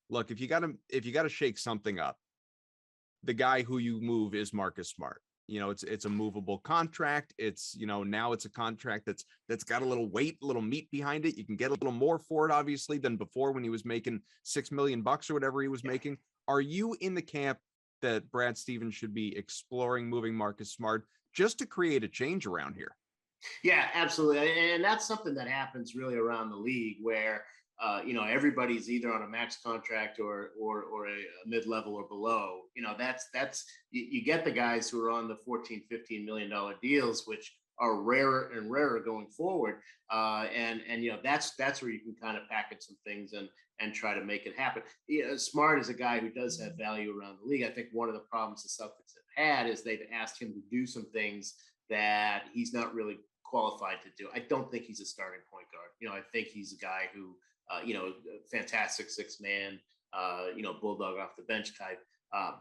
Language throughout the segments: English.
look, if you got to shake something up, the guy who you move is Marcus Smart. It's a movable contract. It's, now it's a contract that's got a little weight, a little meat behind it. You can get a little more for it, obviously, than before when he was making $6 million or whatever he was making. Are you in the camp that Brad Stevens should be exploring moving Marcus Smart just to create a change around here? Yeah, absolutely. And that's something that happens really around the league where, everybody's either on a max contract or a mid-level or below. You get the guys who are on the $14-15 million deals, which are rarer and rarer going forward. And that's where you can kind of package some things and try to make it happen. Smart is a guy who does have value around the league. I think one of the problems the Celtics have had is they've asked him to do some things that he's not really qualified to do. I don't think he's a starting point guard. I think he's a guy who, fantastic six man, bulldog off the bench type.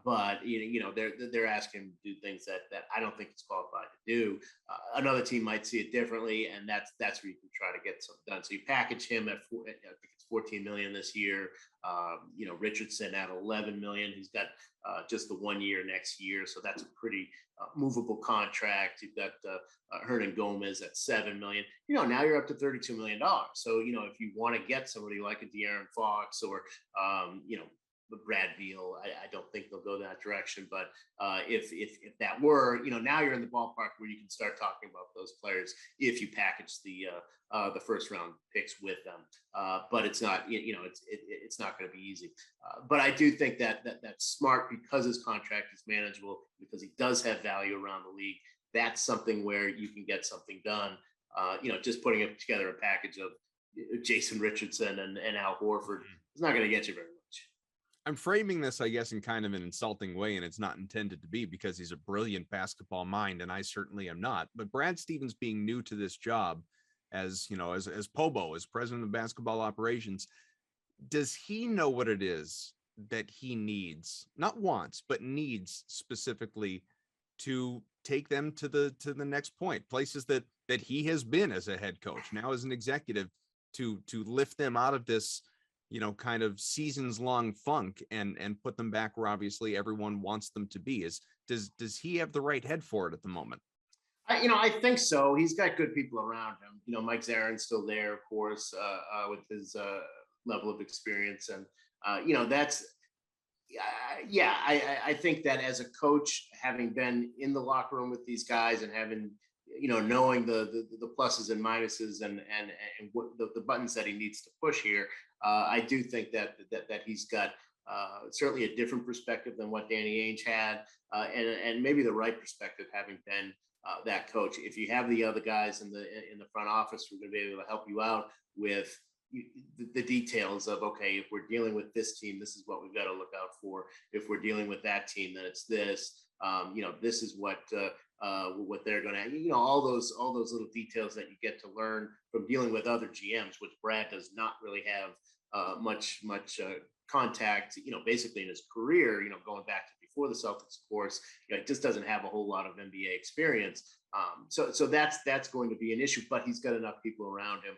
But they're asking him to do things that I don't think he's qualified to do. Another team might see it differently, and that's where you can try to get something done. So you package him at I think it's $14 million this year. Richardson at $11 million. He's got just the 1 year next year, so that's a pretty movable contract. You've got Hernan Gomez at $7 million. Now you're up to $32 million. So if you want to get somebody like a De'Aaron Fox or Brad Beal, I don't think they'll go that direction. But if that were, now you're in the ballpark where you can start talking about those players if you package the first round picks with them. But it's not, it's not going to be easy. But I do think that's Smart because his contract is manageable, because he does have value around the league. That's something where you can get something done. Just putting together a package of Jason Richardson and Al Horford is not going to get you very much. I'm framing this, I guess, in kind of an insulting way, and it's not intended to be, because he's a brilliant basketball mind, and I certainly am not. But Brad Stevens being new to this job as Pobo, as president of basketball operations, does he know what it is that he needs, not wants, but needs specifically to take them to the next point, places that he has been as a head coach, now as an executive, to lift them out of this kind of seasons long funk and put them back where obviously everyone wants them to be? Does he have the right head for it at the moment? I think so. He's got good people around him. Mike Zarin's still there, of course, with his level of experience. And, that's, I think that as a coach, having been in the locker room with these guys and having, knowing the pluses and minuses and what the buttons that he needs to push here, I do think that he's got certainly a different perspective than what Danny Ainge had, and maybe the right perspective, having been that coach. If you have the other guys in the front office who are going to be able to help you out with the details of, okay, if we're dealing with this team, this is what we've got to look out for. If we're dealing with that team, then it's this. This is what they're going to, all those little details that you get to learn from dealing with other GMs, which Brad does not really have much contact, basically in his career, going back to before the Celtics, of course, he just doesn't have a whole lot of NBA experience. So that's going to be an issue, but he's got enough people around him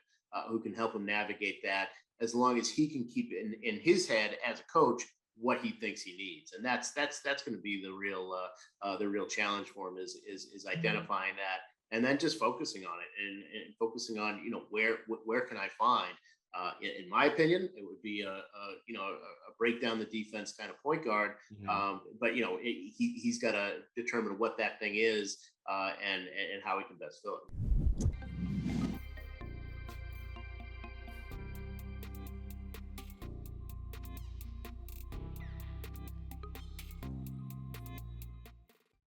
who can help him navigate that, as long as he can keep in his head as a coach what he thinks he needs. And that's going to be the real challenge for him is identifying that, and then just focusing on it and focusing on, where can I find, in my opinion, it would be a break down the defense kind of point guard. Mm-hmm. But he's got to determine what that thing is, and how he can best fill it.